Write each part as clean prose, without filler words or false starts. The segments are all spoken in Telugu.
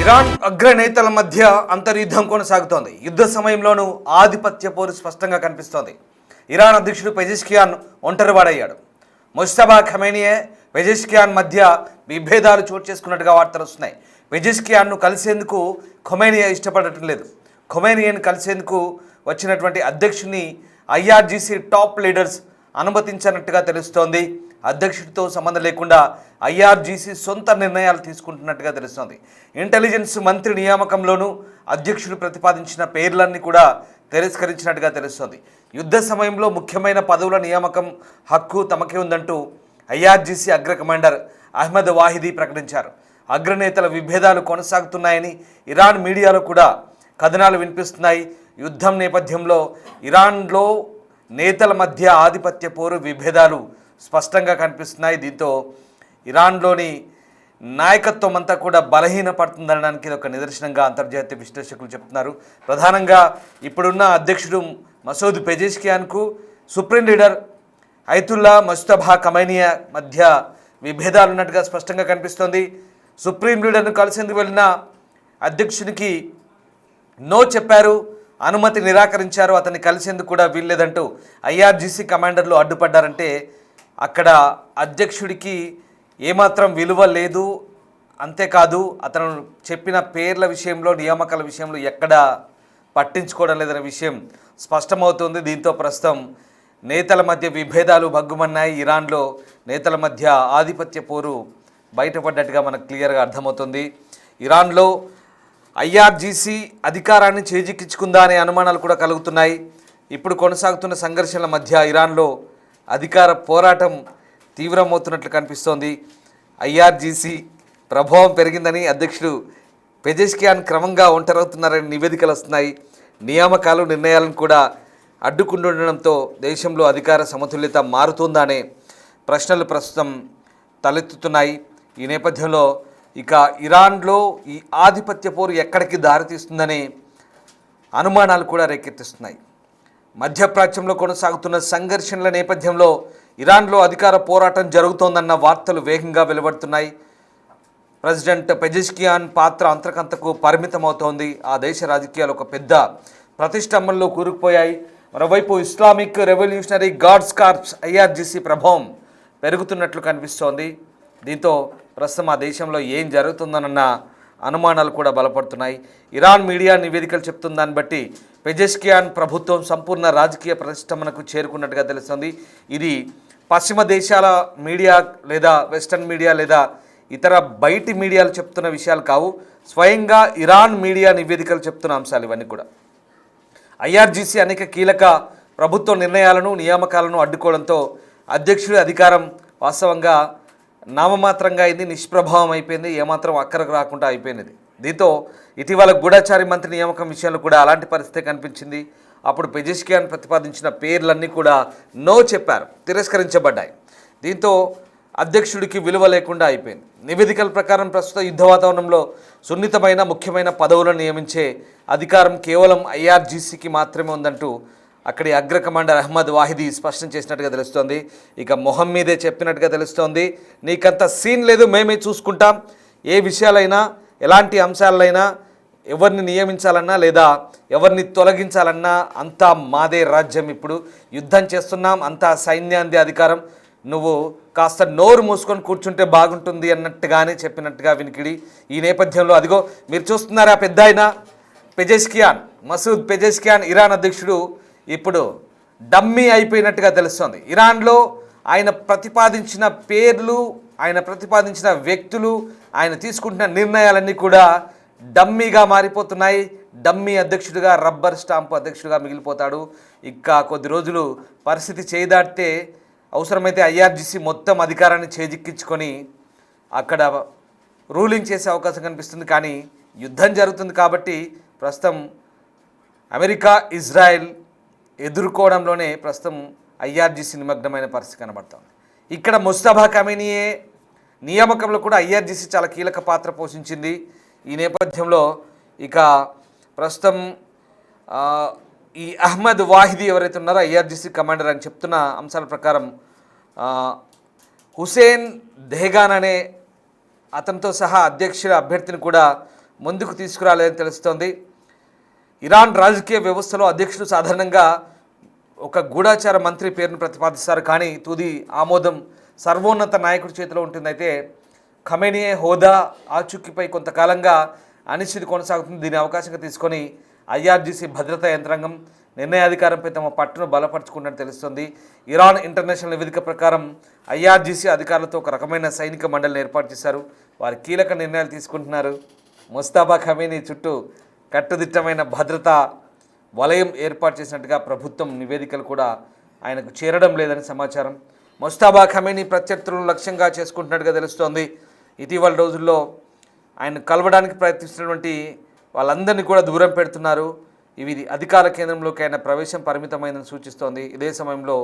ఇరాన్ అగ్రనేతల మధ్య అంతర్యుద్ధం కొనసాగుతోంది. యుద్ధ సమయంలోనూ ఆధిపత్య పోరు స్పష్టంగా కనిపిస్తోంది. ఇరాన్ అధ్యక్షుడు పెజెష్కియాన్ ఒంటరివాడయ్యాడు. ముజ్తబా ఖమేనియే, పెజెష్కియాన్ మధ్య విభేదాలు చోటు చేసుకున్నట్టుగా వార్తలు వస్తున్నాయి. పెజెష్కియాన్ను కలిసేందుకు ఖొమేనియే ఇష్టపడటం లేదు. ఖొమేనియన్ కలిసేందుకు వచ్చినటువంటి అధ్యక్షుడిని ఐఆర్జీసీ టాప్ లీడర్స్ అనుమతించనట్టుగా తెలుస్తోంది. అధ్యక్షుడితో సంబంధం లేకుండా ఐఆర్జీసీ సొంత నిర్ణయాలు తీసుకుంటున్నట్టుగా తెలుస్తోంది. ఇంటెలిజెన్స్ మంత్రి నియామకంలోనూ అధ్యక్షుడు ప్రతిపాదించిన పేర్లన్నీ కూడా తిరస్కరించినట్టుగా తెలుస్తోంది. యుద్ధ సమయంలో ముఖ్యమైన పదవుల నియామకం హక్కు తమకే ఉందంటూ ఐఆర్జీసీ అగ్ర కమాండర్ అహ్మద్ వాహిదీ ప్రకటించారు. అగ్రనేతల విభేదాలు కొనసాగుతున్నాయని ఇరాన్ మీడియాలో కూడా కథనాలు వినిపిస్తున్నాయి. యుద్ధం నేపథ్యంలో ఇరాన్లో నేతల మధ్య ఆధిపత్య పోరు విభేదాలు స్పష్టంగా కనిపిస్తున్నాయి. దీంతో ఇరాన్లోని నాయకత్వం అంతా కూడా బలహీనపడుతుందనడానికి ఇది ఒక నిదర్శనంగా అంతర్జాతీయ విశ్లేషకులు చెప్తున్నారు. ప్రధానంగా ఇప్పుడున్న అధ్యక్షుడు మసూద్ పెజెష్కియాన్కు సుప్రీం లీడర్ ఐతుల్లా ముజ్తబా ఖమేనియా మధ్య విభేదాలు ఉన్నట్టుగా స్పష్టంగా కనిపిస్తోంది. సుప్రీం లీడర్ను కలిసేందుకు వెళ్ళిన అధ్యక్షునికి నో చెప్పారు, అనుమతి నిరాకరించారు, అతన్ని కలిసేందుకు కూడా వీల్లేదంటూ ఐఆర్జీసీ కమాండర్లు అడ్డుపడ్డారంటే అక్కడ అధ్యక్షుడికి ఏమాత్రం విలువ లేదు. అంతేకాదు అతను చెప్పిన పేర్ల విషయంలో, నియామకాల విషయంలో ఎక్కడ పట్టించుకోవడం లేదనే విషయం స్పష్టమవుతుంది. దీంతో ప్రస్తుతం నేతల మధ్య విభేదాలు భగ్గుమన్నాయి. ఇరాన్లో నేతల మధ్య ఆధిపత్య పోరు బయటపడ్డట్టుగా మనకు క్లియర్గా అర్థమవుతుంది. ఇరాన్లో ఐఆర్జీసీ అధికారాన్ని చేజిక్కించుకుందా అనే అనుమానాలు కూడా కలుగుతున్నాయి. ఇప్పుడు కొనసాగుతున్న సంఘర్షణల మధ్య ఇరాన్లో అధికార పోరాటం తీవ్రమవుతున్నట్లు కనిపిస్తోంది. ఐఆర్జీసీ ప్రభావం పెరిగిందని అధ్యక్షుడు పెజెష్కియాన్ క్రమంగా ఒంటరవుతున్నారని నివేదికలు వస్తున్నాయి. నియామకాలు, నిర్ణయాలను కూడా అడ్డుకుంటుండడంతో దేశంలో అధికార సమతుల్యత మారుతుందా అనే ప్రశ్నలు ప్రస్తుతం తలెత్తుతున్నాయి. ఈ నేపథ్యంలో ఇక ఇరాన్లో ఈ ఆధిపత్య పోరు ఎక్కడికి దారితీస్తుందనే అనుమానాలు కూడా రేకెత్తిస్తున్నాయి. మధ్యప్రాచ్యంలో కొనసాగుతున్న సంఘర్షణల నేపథ్యంలో ఇరాన్లో అధికార పోరాటం జరుగుతోందన్న వార్తలు వేగంగా వెలువడుతున్నాయి. ప్రెసిడెంట్ పెజెష్కియాన్ పాత్ర అంతకంతకు పరిమితమవుతోంది. ఆ దేశ రాజకీయాలు ఒక పెద్ద ప్రతిష్టంభనలో కూరుకుపోయాయి. మరోవైపు Islamic Revolutionary Guards Corps IRGC ప్రభావం పెరుగుతున్నట్లు కనిపిస్తోంది. దీంతో ప్రస్తుతం ఆ దేశంలో ఏం జరుగుతుందన్న అనుమానాలు కూడా బలపడుతున్నాయి. ఇరాన్ మీడియా నివేదికలు చెప్తున్న దాన్ని బట్టి పెజెష్కియాన్ ప్రభుత్వం సంపూర్ణ రాజకీయ ప్రతిష్టంభనకు చేరుకున్నట్టుగా తెలుస్తుంది. ఇది పశ్చిమ దేశాల మీడియా లేదా వెస్టర్న్ మీడియా లేదా ఇతర బయటి మీడియాలు చెప్తున్న విషయాలు కావు. స్వయంగా ఇరాన్ మీడియా నివేదికలు చెప్తున్న అంశాలు ఇవన్నీ కూడా. ఐఆర్జీసీ అనేక కీలక ప్రభుత్వ నిర్ణయాలను, నియామకాలను అడ్డుకోవడంతో అధ్యక్షుడి అధికారం వాస్తవంగా నామమాత్రంగా అయింది, నిష్ప్రభావం అయిపోయింది, ఏమాత్రం అక్కరకు రాకుండా అయిపోయినది. దీంతో ఇటీవల గూఢచారి మంత్రి నియామకం విషయంలో కూడా అలాంటి పరిస్థితి కనిపించింది. అప్పుడు పెజెష్కియాన్ ప్రతిపాదించిన పేర్లన్నీ కూడా నో చెప్పారు, తిరస్కరించబడ్డాయి. దీంతో అధ్యక్షుడికి విలువ లేకుండా అయిపోయింది. నివేదికల ప్రకారం ప్రస్తుత యుద్ధ వాతావరణంలో సున్నితమైన ముఖ్యమైన పదవులను నియమించే అధికారం కేవలం ఐఆర్జీసీకి మాత్రమే ఉందంటూ అక్కడి అగ్ర కమాండర్ అహ్మద్ వాహిదీ స్పష్టం చేసినట్టుగా తెలుస్తోంది. ఇక మొహం మీదే చెప్పినట్టుగా తెలుస్తోంది. నీకంత సీన్ లేదు, మేమే చూసుకుంటాం. ఏ విషయాలైనా, ఎలాంటి అంశాలైనా, ఎవరిని నియమించాలన్నా లేదా ఎవరిని తొలగించాలన్నా అంతా మాదే రాజ్యం. ఇప్పుడు యుద్ధం చేస్తున్నాం, అంతా సైన్యాన్ని అధికారం. నువ్వు కాస్త నోరు మూసుకొని కూర్చుంటే బాగుంటుంది అన్నట్టుగానే చెప్పినట్టుగా వినికిడి. ఈ నేపథ్యంలో అదిగో మీరు చూస్తున్నారా, పెద్ద ఆయన పెజెష్కియాన్, మసూద్ పెజెష్కియాన్ ఇరాన్ అధ్యక్షుడు ఇప్పుడు డమ్మీ అయిపోయినట్టుగా తెలుస్తోంది. ఇరాన్లో ఆయన ప్రతిపాదించిన పేర్లు, ఆయన ప్రతిపాదించిన వ్యక్తులు, ఆయన తీసుకుంటున్న నిర్ణయాలన్నీ కూడా డమ్మీగా మారిపోతున్నాయి. డమ్మీ అధ్యక్షుడిగా, రబ్బర్ స్టాంపు అధ్యక్షుడిగా మిగిలిపోతాడు. ఇంకా కొద్ది రోజులు పరిస్థితి చేదాటితే అవసరమైతే ఐఆర్జీసీ మొత్తం అధికారాన్ని చేజిక్కించుకొని అక్కడ రూలింగ్ చేసే అవకాశం కనిపిస్తుంది. కానీ యుద్ధం జరుగుతుంది కాబట్టి ప్రస్తుతం అమెరికా, ఇజ్రాయెల్ ఎదుర్కోవడంలోనే ప్రస్తుతం ఐఆర్జీసీ నిమగ్నమైన పరిస్థితి కనబడుతుంది. ఇక్కడ ముజ్తబా ఖమేనియే నియామకంలో కూడా ఐఆర్జీసీ చాలా కీలక పాత్ర పోషించింది. ఈ నేపథ్యంలో ఇక ప్రస్తుతం ఈ అహ్మద్ వాహిదీ ఎవరైతే ఉన్నారో ఐఆర్జీసీ కమాండర్ అని చెప్తున్న అంశాల ప్రకారం హుసేన్ దెహగాన్ అనే అతనితో సహా అధ్యక్షుల అభ్యర్థిని కూడా ముందుకు తీసుకురాలేదని తెలుస్తోంది. ఇరాన్ రాజకీయ వ్యవస్థలో అధ్యక్షుడు సాధారణంగా ఒక గూఢాచార మంత్రి పేరును ప్రతిపాదిస్తారు, కానీ తుది ఆమోదం సర్వోన్నత నాయకుడి చేతిలో ఉంటుందైతే ఖమేనియే హోదా ఆచూకీపై కొంతకాలంగా అనిశ్చితి కొనసాగుతుంది. దీని అవకాశంగా తీసుకొని ఐఆర్జీసీ భద్రతా యంత్రాంగం నిర్ణయాధికారంపై తమ పట్టును బలపరుచుకున్నట్టు తెలుస్తుంది. ఇరాన్ ఇంటర్నేషనల్ నివేదిక ప్రకారం ఐఆర్జీసీ అధికారులతో ఒక రకమైన సైనిక మండలిని ఏర్పాటు చేశారు. వారు కీలక నిర్ణయాలు తీసుకుంటున్నారు. ముస్తాబా ఖమేనీ చుట్టూ కట్టుదిట్టమైన భద్రతా వలయం ఏర్పాటు చేసినట్టుగా ప్రభుత్వం నివేదికలు కూడా ఆయనకు చేరడం లేదని సమాచారం. ముస్తాబా ఖమేనీ ప్రత్యర్థులను లక్ష్యంగా చేసుకుంటున్నట్టుగా తెలుస్తోంది. ఇటీవల రోజుల్లో ఆయన కలవడానికి ప్రయత్నిస్తున్నటువంటి వాళ్ళందరినీ కూడా దూరం పెడుతున్నారు. ఇవి అధికార కేంద్రంలోకి ఆయన ప్రవేశం పరిమితమైందని సూచిస్తోంది. ఇదే సమయంలో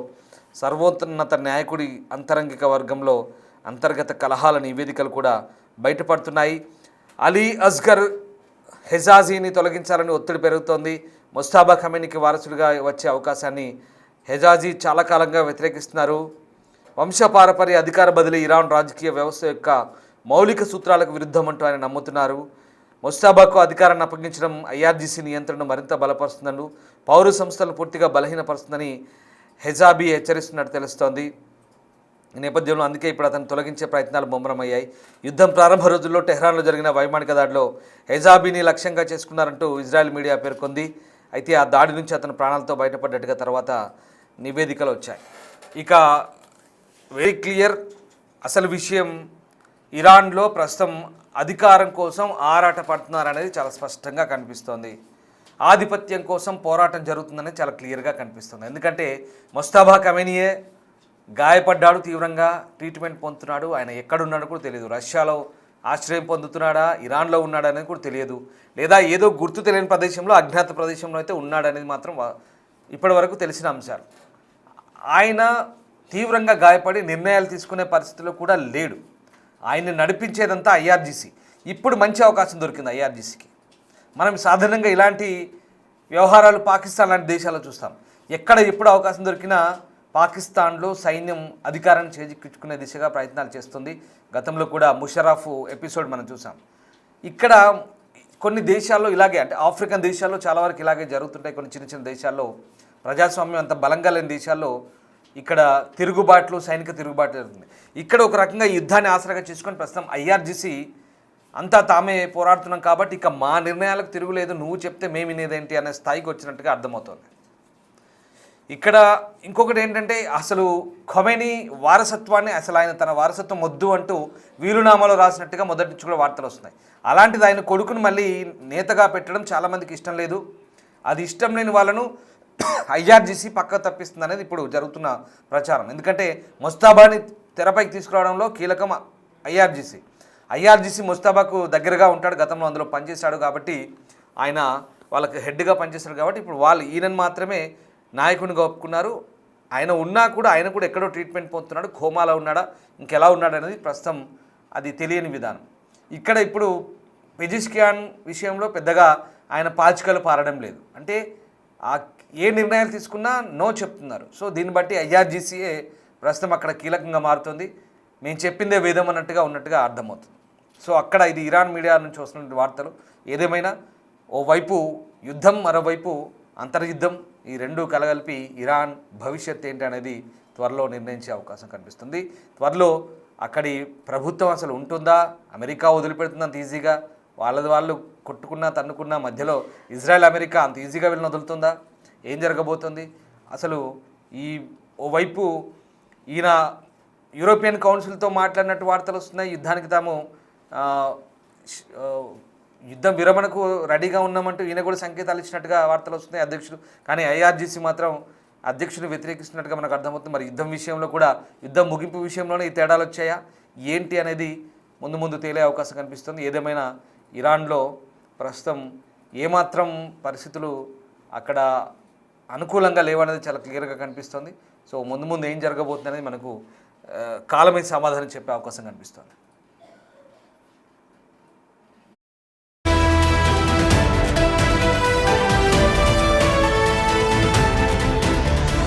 సర్వోన్నత నాయకుడి అంతరంగిక వర్గంలో అంతర్గత కలహాల నివేదికలు కూడా బయటపడుతున్నాయి. అలీ అస్గర్ హెజాజీని తొలగించాలని ఒత్తిడి పెరుగుతోంది. ముస్తాబా ఖమేనీకి వారసుడిగా వచ్చే అవకాశాన్ని హెజాజీ చాలా కాలంగా వ్యతిరేకిస్తున్నారు. వంశపారపర్య అధికార బదిలీ ఇరాన్ రాజకీయ వ్యవస్థ యొక్క మౌలిక సూత్రాలకు విరుద్ధమంటూ ఆయన నమ్ముతున్నారు. ముస్తాబాకు అధికారాన్ని అప్పగించడం ఐఆర్జీసీ నియంత్రణను మరింత బలపరుస్తుందని, పౌర సంస్థలను పూర్తిగా బలహీనపరుస్తుందని హెజాబీ హెచ్చరిస్తున్నట్టు తెలుస్తోంది. ఈ నేపథ్యంలో అందుకే ఇప్పుడు అతను తొలగించే ప్రయత్నాలు ముమ్మరమయ్యాయి. యుద్ధం ప్రారంభ రోజుల్లో టెహ్రాన్లో జరిగిన వైమానిక దాడిలో హెజాబీని లక్ష్యంగా చేసుకున్నారంటూ ఇజ్రాయెల్ మీడియా పేర్కొంది. అయితే ఆ దాడి నుంచి అతను ప్రాణాలతో బయటపడ్డట్టుగా తర్వాత నివేదికలు వచ్చాయి. ఇక వెరీ క్లియర్, అసలు విషయం ఇరాన్లో ప్రస్తుతం అధికారం కోసం ఆరాట పడుతున్నారనేది చాలా స్పష్టంగా కనిపిస్తోంది. ఆధిపత్యం కోసం పోరాటం జరుగుతుందనేది చాలా క్లియర్గా కనిపిస్తుంది. ఎందుకంటే ముస్తాబా ఖమేనీయే గాయపడ్డాడు, తీవ్రంగా ట్రీట్మెంట్ పొందుతున్నాడు. ఆయన ఎక్కడున్నాడో కూడా తెలియదు. రష్యాలో ఆశ్రయం పొందుతున్నాడా, ఇరాన్లో ఉన్నాడా అనేది కూడా తెలియదు. లేదా ఏదో గుర్తు తెలియని ప్రదేశంలో, అజ్ఞాత ప్రదేశంలో అయితే ఉన్నాడనేది మాత్రం ఇప్పటి వరకు తెలిసిన అంశాలు. ఆయన తీవ్రంగా గాయపడి నిర్ణయాలు తీసుకునే పరిస్థితిలో కూడా లేడు. ఆయన్ని నడిపించేదంతా ఐఆర్జీసీ. ఇప్పుడు మంచి అవకాశం దొరికింది ఐఆర్జీసీకి. మనం సాధారణంగా ఇలాంటి వ్యవహారాలు పాకిస్తాన్ లాంటి దేశాల్లో చూస్తాం. ఎక్కడ ఎప్పుడు అవకాశం దొరికినా పాకిస్తాన్లో సైన్యం అధికారాన్ని చేజిక్కించుకునే దిశగా ప్రయత్నాలు చేస్తుంది. గతంలో కూడా ముషరఫ్ ఎపిసోడ్ మనం చూసాం. ఇక్కడ కొన్ని దేశాల్లో ఇలాగే, అంటే ఆఫ్రికన్ దేశాల్లో చాలా వరకు ఇలాగే జరుగుతుంటాయి. కొన్ని చిన్న చిన్న దేశాల్లో, ప్రజాస్వామ్యం అంత బలంగా లేని దేశాల్లో ఇక్కడ తిరుగుబాట్లు, సైనిక తిరుగుబాటు జరుగుతుంది. ఇక్కడ ఒక రకంగా యుద్ధాన్ని ఆసరాగా చేసుకొని ప్రస్తుతం ఐఆర్జీసీ అంతా తామే పోరాడుతున్నాం కాబట్టి ఇక మా నిర్ణయాలకు తిరుగులేదు, నువ్వు చెప్తే మేము వినేదేంటి అనే స్థాయికి వచ్చినట్టుగా అర్థమవుతుంది. ఇక్కడ ఇంకొకటి ఏంటంటే, అసలు ఖమేనీ వారసత్వాన్ని, అసలు ఆయన తన వారసత్వం వద్దు అంటూ వీలునామాలో రాసినట్టుగా మొదటి నుంచి కూడా వార్తలు వస్తున్నాయి. అలాంటిది ఆయన కొడుకును మళ్ళీ నేతగా పెట్టడం చాలామందికి ఇష్టం లేదు. అది ఇష్టం లేని వాళ్ళను ఐఆర్జీసీ పక్క తప్పిస్తుంది అనేది ఇప్పుడు జరుగుతున్న ప్రచారం. ఎందుకంటే ముస్తాబాని తెరపైకి తీసుకురావడంలో కీలకం ఐఆర్జీసీ ముస్తాబాకు దగ్గరగా ఉంటాడు, గతంలో అందులో పనిచేశాడు కాబట్టి, ఆయన వాళ్ళకి హెడ్గా పనిచేశాడు కాబట్టి ఇప్పుడు వాళ్ళు ఈయనను మాత్రమే నాయకునిగా ఒప్పుకున్నారు. ఆయన ఉన్నా కూడా ఆయన కూడా ఎక్కడో ట్రీట్మెంట్ పొందుతున్నాడు, కోమాలో ఉన్నాడా, ఇంకెలా ఉన్నాడు అనేది ప్రస్తుతం అది తెలియని విధానం. ఇక్కడ ఇప్పుడు పెజిష్కియాన్ విషయంలో పెద్దగా ఆయన పాచికలు పారడం లేదు. అంటే ఏ నిర్ణయాలు తీసుకున్నా నో చెప్తున్నారు. సో దీన్ని బట్టి ఐఆర్జీసీఏ ప్రస్తుతం అక్కడ కీలకంగా మారుతుంది. మేము చెప్పిందే వేదం ఉన్నట్టుగా అర్థమవుతుంది. సో అక్కడ ఇది ఇరాన్ మీడియా నుంచి వస్తున్న వార్తలు. ఏదేమైనా ఓవైపు యుద్ధం, మరోవైపు అంతర్యుద్ధం, ఈ రెండు కలగలిపి ఇరాన్ భవిష్యత్ ఏంటి అనేది త్వరలో నిర్ణయించే అవకాశం కనిపిస్తుంది. త్వరలో అక్కడి ప్రభుత్వం అసలు ఉంటుందా, అమెరికా వదిలిపెడుతుందా అంత ఈజీగా, వాళ్ళది వాళ్ళు కొట్టుకున్నా తన్నుకున్నా మధ్యలో ఇజ్రాయెల్ అమెరికా అంత ఈజీగా వీళ్ళని వదులుతుందా, ఏం జరగబోతుంది అసలు? ఈ ఓవైపు ఈయన యూరోపియన్ కౌన్సిల్తో మాట్లాడినట్టు వార్తలు వస్తున్నాయి. యుద్ధానికి తాము యుద్ధం విరమణకు రెడీగా ఉన్నామంటూ ఈయన కూడా సంకేతాలు ఇచ్చినట్టుగా వార్తలు వస్తున్నాయి అధ్యక్షుడు. కానీ ఐఆర్జీసీ మాత్రం అధ్యక్షుడు వ్యతిరేకిస్తున్నట్టుగా మనకు అర్థమవుతుంది. మరి యుద్ధం విషయంలో కూడా, యుద్ధం ముగింపు విషయంలోనే ఈ తేడాలు వచ్చాయా ఏంటి అనేది ముందు తేలే అవకాశం కనిపిస్తుంది. ఏదేమైనా ఇరాన్లో ప్రస్తుతం ఏమాత్రం పరిస్థితులు అక్కడ అనుకూలంగా లేవనేది చాలా క్లియర్గా కనిపిస్తుంది. సో ముందు ఏం జరగబోతుంది అనేది మనకు కాలమే సమాధానం చెప్పే అవకాశం కనిపిస్తుంది.